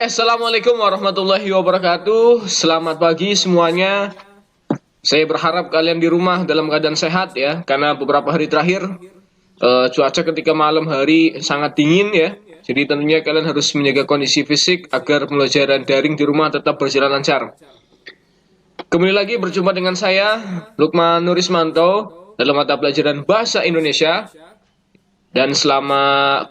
Assalamualaikum warahmatullahi wabarakatuh. Selamat pagi semuanya. Saya berharap kalian di rumah dalam keadaan sehat ya, karena beberapa hari terakhir cuaca ketika malam hari sangat dingin ya. Jadi tentunya kalian harus menjaga kondisi fisik agar pembelajaran daring di rumah tetap berjalan lancar. Kembali lagi berjumpa dengan saya, Lukman Nurismanto, dalam mata pelajaran Bahasa Indonesia. Dan selama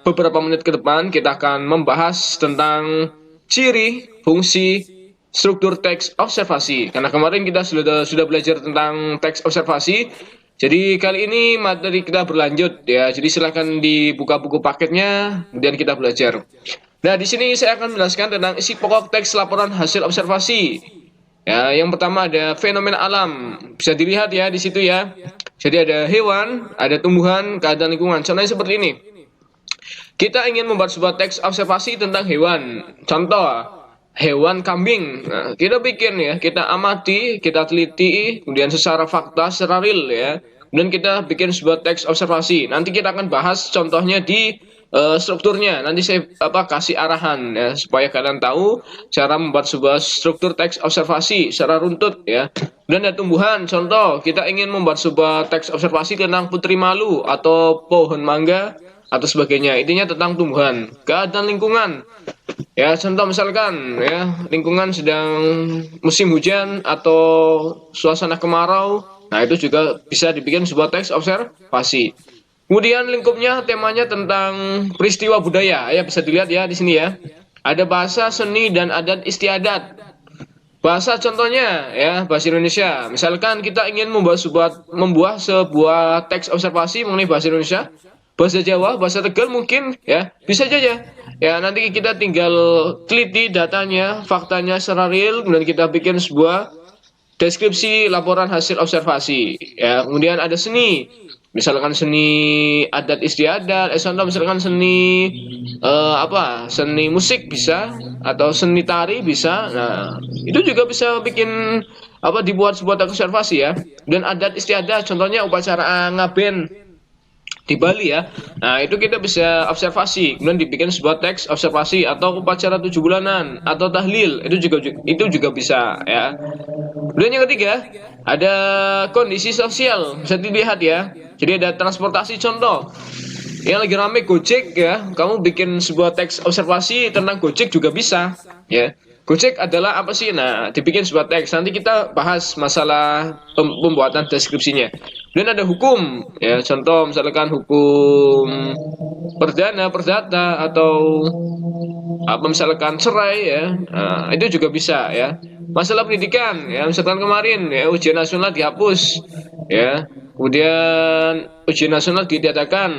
beberapa menit ke depan kita akan membahas tentang ciri, fungsi, struktur teks observasi. Karena kemarin kita sudah belajar tentang teks observasi. Jadi kali ini materi kita berlanjut ya. Jadi silakan dibuka buku paketnya, kemudian kita belajar. Nah, di sini saya akan menjelaskan tentang isi pokok teks laporan hasil observasi. Ya, yang pertama ada fenomena alam. Bisa dilihat ya di situ ya. Jadi ada hewan, ada tumbuhan, keadaan lingkungan. Contohnya seperti ini. Kita ingin membuat sebuah teks observasi tentang hewan. Contoh, hewan kambing. Nah, kita bikin ya, kita amati, kita teliti, kemudian secara fakta, secara real ya. Kemudian kita bikin sebuah teks observasi. Nanti kita akan bahas contohnya di strukturnya. Nanti saya kasih arahan ya supaya kalian tahu cara membuat sebuah struktur teks observasi secara runtut ya. Dan ada tumbuhan. Contoh, kita ingin membuat sebuah teks observasi tentang putri malu atau pohon mangga atau sebagainya. Intinya tentang tumbuhan. Keadaan lingkungan. Ya, contoh misalkan ya, lingkungan sedang musim hujan atau suasana kemarau. Nah, itu juga bisa dibikin sebuah teks observasi. Kemudian lingkupnya temanya tentang peristiwa budaya. Ya, bisa dilihat ya di sini ya. Ada bahasa, seni, dan adat istiadat. Bahasa contohnya ya, bahasa Indonesia. Misalkan kita ingin membuat sebuah teks observasi mengenai bahasa Indonesia, bahasa Jawa, bahasa Tegal mungkin ya, bisa saja. Ya, nanti kita tinggal teliti datanya, faktanya secara real, kemudian kita bikin sebuah deskripsi laporan hasil observasi. Ya, kemudian ada seni. Misalkan seni adat istiadat, contoh misalkan seni seni musik bisa atau seni tari bisa. Nah, itu juga bisa bikin dibuat sebuah observasi ya. Dan adat istiadat contohnya upacara ngaben di Bali ya. Nah, itu kita bisa observasi, kemudian dibikin sebuah teks observasi atau upacara 7 bulanan atau tahlil, itu juga bisa ya. Kemudian yang ketiga, ada kondisi sosial, bisa dilihat ya. Jadi ada transportasi contoh. Yang lagi rame Gojek ya, kamu bikin sebuah teks observasi tentang Gojek juga bisa ya. Gojek adalah apa sih? Nah, dibikin sebuah teks. Nanti kita bahas masalah pembuatan deskripsinya. Dan ada hukum ya, contoh misalkan hukum perdana, perdata atau apa misalkan cerai ya. Nah, itu juga bisa ya. Masalah pendidikan ya, misalkan kemarin ya ujian nasional dihapus ya. Kemudian ujian nasional ditiadakan.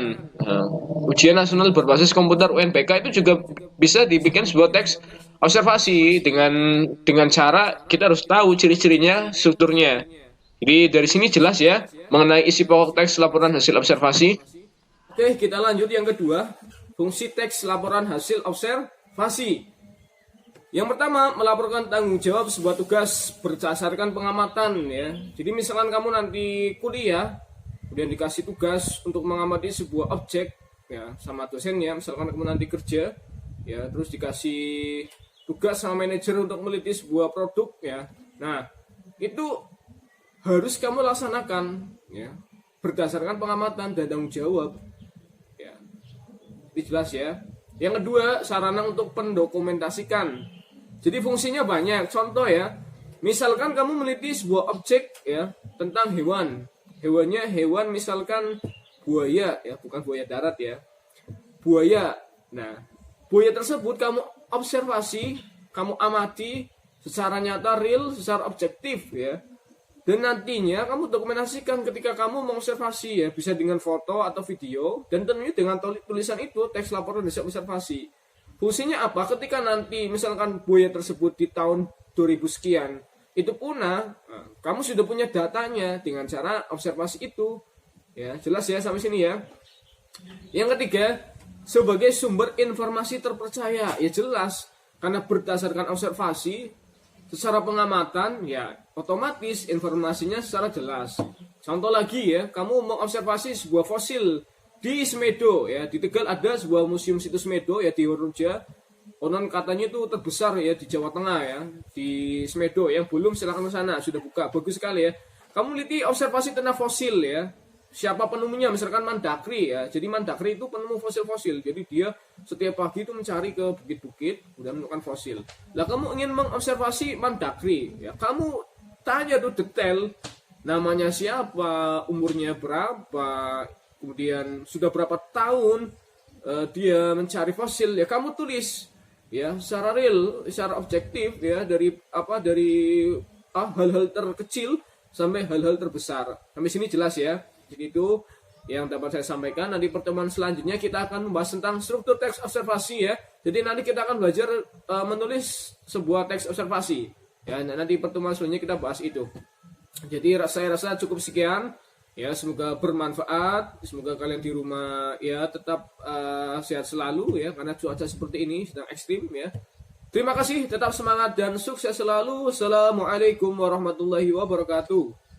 Nah, ujian nasional berbasis komputer UNBK itu juga bisa dibikin sebuah teks observasi dengan cara kita harus tahu ciri-cirinya, strukturnya. Jadi dari sini jelas ya mengenai isi pokok teks laporan hasil observasi. Oke, kita lanjut yang kedua. Fungsi teks laporan hasil observasi. Yang pertama, melaporkan tanggung jawab sebuah tugas berdasarkan pengamatan ya. Jadi misalkan kamu nanti kuliah, kemudian dikasih tugas untuk mengamati sebuah objek ya sama dosennya, misalkan kamu nanti kerja ya, terus dikasih tugas sama manajer untuk meneliti sebuah produk ya. Nah, itu harus kamu laksanakan ya berdasarkan pengamatan dan tanggung jawab. Ya. Ini jelas ya. Yang kedua, sarana untuk pendokumentasikan. Jadi fungsinya banyak. Contoh ya, misalkan kamu meneliti sebuah objek ya tentang hewan. Hewannya hewan misalkan buaya ya, bukan buaya darat ya. Buaya. Nah, buaya tersebut kamu observasi, kamu amati secara nyata, real, secara objektif ya. Dan nantinya kamu dokumentasikan ketika kamu mengobservasi ya, bisa dengan foto atau video, dan tentunya dengan tulisan itu teks laporan hasil observasi. Fungsinya apa? Ketika nanti misalkan buaya tersebut di tahun 2000 sekian itu punah, kamu sudah punya datanya dengan cara observasi itu. Ya, jelas ya sampai sini ya. Yang ketiga, sebagai sumber informasi terpercaya. Ya jelas, karena berdasarkan observasi secara pengamatan ya otomatis informasinya secara jelas. Contoh lagi ya, kamu mengobservasi sebuah fosil di Semedo ya, di Tegal ada sebuah museum situs Semedo ya di Horuja. konon katanya itu terbesar ya di Jawa Tengah ya, di Semedo. Yang belum silahkan ke sana, sudah buka, bagus sekali ya. Kamu teliti observasi tentang fosil ya. Siapa penemunya? Misalkan Mandakri ya. Jadi Mandakri itu penemu fosil-fosil. Jadi dia setiap pagi itu mencari ke bukit-bukit, kemudian menemukan fosil. Lah kamu ingin mengobservasi Mandakri ya, kamu tanya tuh detail, namanya siapa, umurnya berapa, kemudian sudah berapa tahun dia mencari fosil ya, kamu tulis ya secara real, secara objektif ya, dari hal-hal terkecil sampai hal-hal terbesar. Sampai sini jelas ya. Jadi itu yang dapat saya sampaikan. Nanti pertemuan selanjutnya kita akan membahas tentang struktur teks observasi ya. Jadi nanti kita akan belajar menulis sebuah teks observasi. Ya, nanti pertemuan selanjutnya kita bahas itu. Jadi saya rasa cukup sekian. Ya, semoga bermanfaat. Semoga kalian di rumah ya tetap sehat selalu ya, karena cuaca seperti ini sedang ekstrim ya. Terima kasih, tetap semangat dan sukses selalu. Assalamualaikum warahmatullahi wabarakatuh.